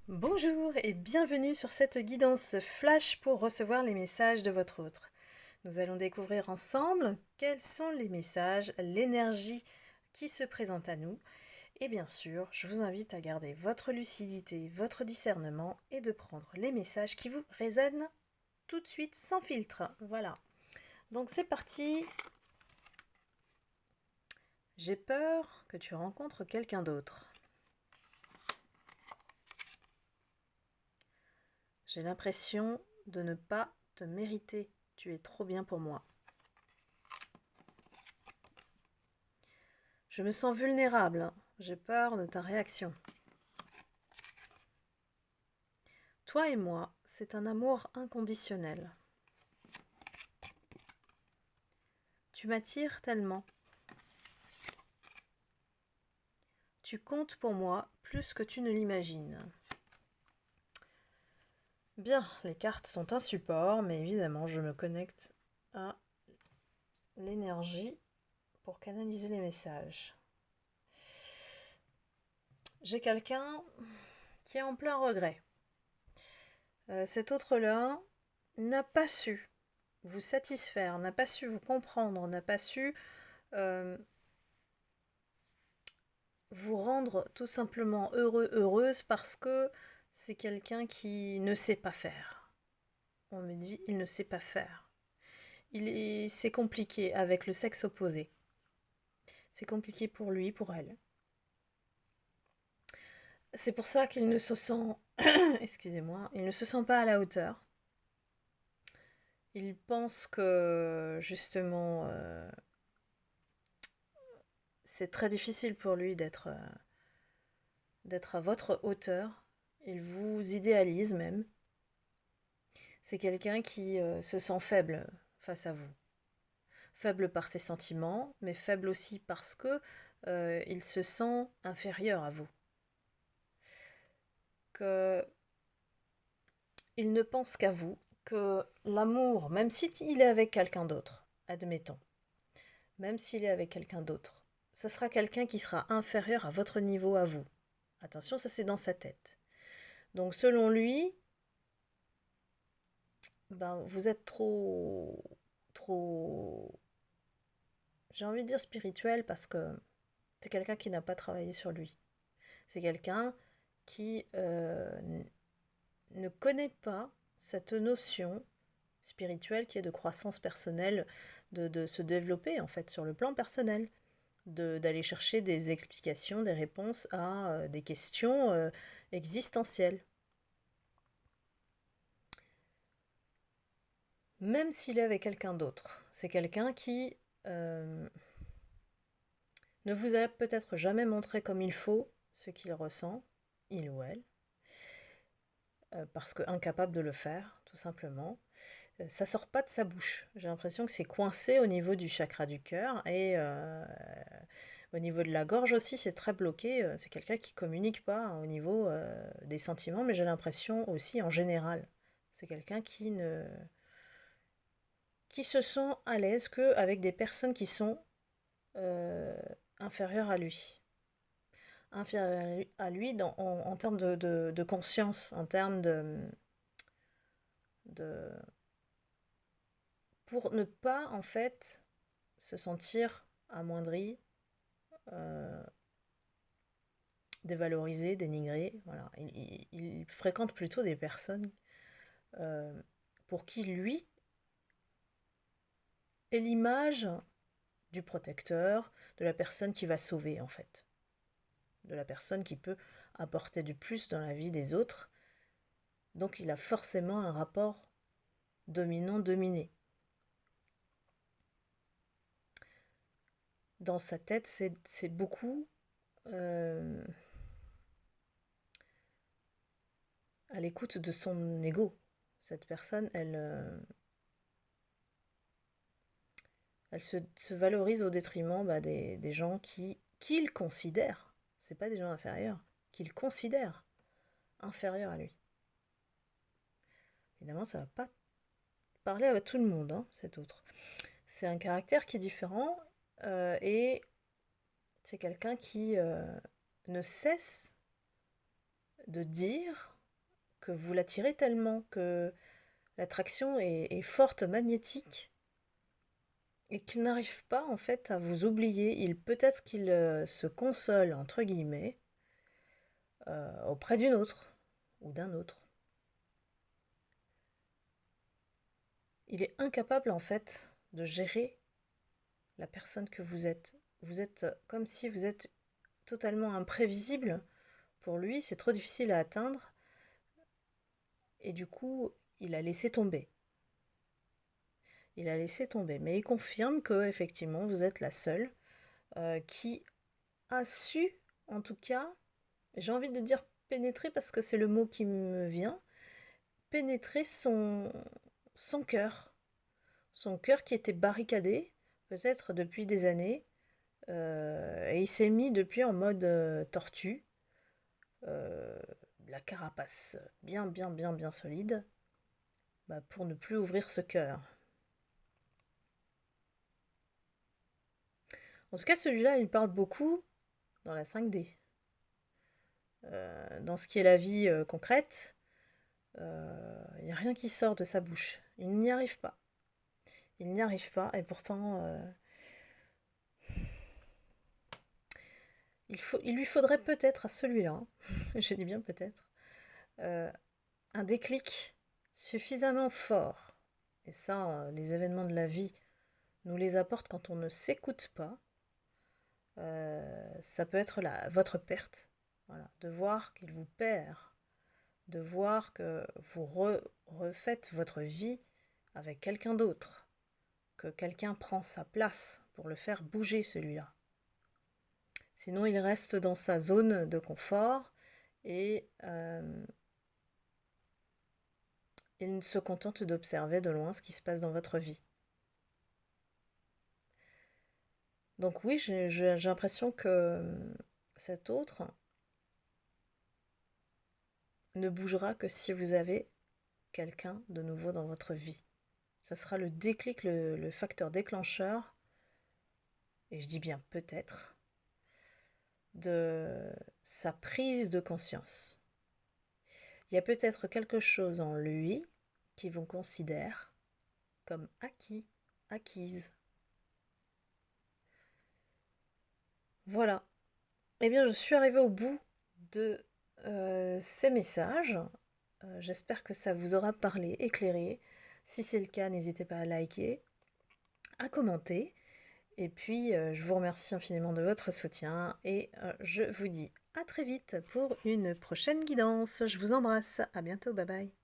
Bonjour et bienvenue sur cette guidance flash pour recevoir les messages de votre autre. Nous allons découvrir ensemble quels sont les messages, l'énergie qui se présente à nous. Et bien sûr, je vous invite à garder votre lucidité, votre discernement et de prendre les messages qui vous résonnent tout de suite sans filtre. Voilà. Donc c'est parti. J'ai peur que tu rencontres quelqu'un d'autre. J'ai l'impression de ne pas te mériter. Tu es trop bien pour moi. Je me sens vulnérable. J'ai peur de ta réaction. Toi et moi, c'est un amour inconditionnel. Tu m'attires tellement. Tu comptes pour moi plus que tu ne l'imagines. Bien, les cartes sont un support, mais évidemment, je me connecte à l'énergie pour canaliser les messages. J'ai quelqu'un qui est en plein regret. Cet autre-là n'a pas su vous satisfaire, n'a pas su vous comprendre, n'a pas su vous rendre tout simplement heureux, heureuse parce que c'est quelqu'un qui ne sait pas faire. On me dit, il ne sait pas faire. C'est compliqué avec le sexe opposé. C'est compliqué pour lui, pour elle. C'est pour ça qu'il ne se sent, excusez-moi, il ne se sent pas à la hauteur. Il pense que justement, c'est très difficile pour lui d'être à votre hauteur. Il vous idéalise même. C'est quelqu'un qui se sent faible face à vous. Faible par ses sentiments, mais faible aussi parce que il se sent inférieur à vous. Que il ne pense qu'à vous, que l'amour, même s'il est avec quelqu'un d'autre, admettons, même s'il est avec quelqu'un d'autre, ce sera quelqu'un qui sera inférieur à votre niveau à vous. Attention, ça c'est dans sa tête. Donc selon lui, vous êtes trop, j'ai envie de dire spirituel parce que c'est quelqu'un qui n'a pas travaillé sur lui. C'est quelqu'un qui ne connaît pas cette notion spirituelle qui est de croissance personnelle, de se développer en fait sur le plan personnel, d'aller chercher des explications, des réponses à des questions existentielles. Même s'il est avec quelqu'un d'autre, c'est quelqu'un qui ne vous a peut-être jamais montré comme il faut ce qu'il ressent, il ou elle, parce que incapable de le faire, tout simplement. Ça sort pas de sa bouche. J'ai l'impression que c'est coincé au niveau du chakra du cœur et au niveau de la gorge aussi, c'est très bloqué. C'est quelqu'un qui communique pas au niveau des sentiments, mais j'ai l'impression aussi en général. C'est quelqu'un qui se sent à l'aise qu'avec des personnes qui sont inférieures à lui. Inférieures à lui en termes de conscience, en termes de pour ne pas en fait se sentir amoindri, euh, dévalorisé, dénigré. Voilà. Il fréquente plutôt des personnes euh, pour qui lui est l'image du protecteur, de la personne qui va sauver en fait, de la personne qui peut apporter du plus dans la vie des autres. Donc il a forcément un rapport dominant-dominé. Dans sa tête, c'est beaucoup à l'écoute de son ego. Cette personne, elle se valorise au détriment des gens qu'il considère, c'est pas des gens inférieurs, qu'il considère inférieurs à lui. Évidemment, ça va pas parler à tout le monde, hein, cet autre. C'est un caractère qui est différent et c'est quelqu'un qui ne cesse de dire que vous l'attirez tellement, que l'attraction est forte, magnétique, et qu'il n'arrive pas en fait à vous oublier. Peut-être qu'il se console, entre guillemets, auprès d'une autre ou d'un autre. Il est incapable en fait de gérer la personne que vous êtes. Vous êtes comme si vous êtes totalement imprévisible pour lui, c'est trop difficile à atteindre, et du coup, il a laissé tomber. Il a laissé tomber, mais il confirme que effectivement vous êtes la seule qui a su, en tout cas, j'ai envie de dire pénétrer parce que c'est le mot qui me vient, pénétrer son cœur qui était barricadé, peut-être depuis des années, et il s'est mis depuis en mode tortue, la carapace bien solide, pour ne plus ouvrir ce cœur. En tout cas, celui-là, il parle beaucoup dans la 5D. Dans ce qui est la vie concrète, il n'y a rien qui sort de sa bouche. Il n'y arrive pas. Il n'y arrive pas, et pourtant, il lui faudrait peut-être à celui-là, je dis bien peut-être, un déclic suffisamment fort. Et ça, les événements de la vie nous les apportent quand on ne s'écoute pas. Ça peut être votre perte, voilà, de voir qu'il vous perd, de voir que vous refaites votre vie avec quelqu'un d'autre, que quelqu'un prend sa place pour le faire bouger celui-là. Sinon, il reste dans sa zone de confort et il se contente d'observer de loin ce qui se passe dans votre vie. Donc oui, j'ai l'impression que cet autre ne bougera que si vous avez quelqu'un de nouveau dans votre vie. Ça sera le déclic, le facteur déclencheur, et je dis bien peut-être, de sa prise de conscience. Il y a peut-être quelque chose en lui qui vous considère comme acquis, acquise. Voilà. Eh bien, je suis arrivée au bout de ces messages. J'espère que ça vous aura parlé, éclairé. Si c'est le cas, n'hésitez pas à liker, à commenter. Et puis, je vous remercie infiniment de votre soutien et je vous dis à très vite pour une prochaine guidance. Je vous embrasse. À bientôt. Bye bye.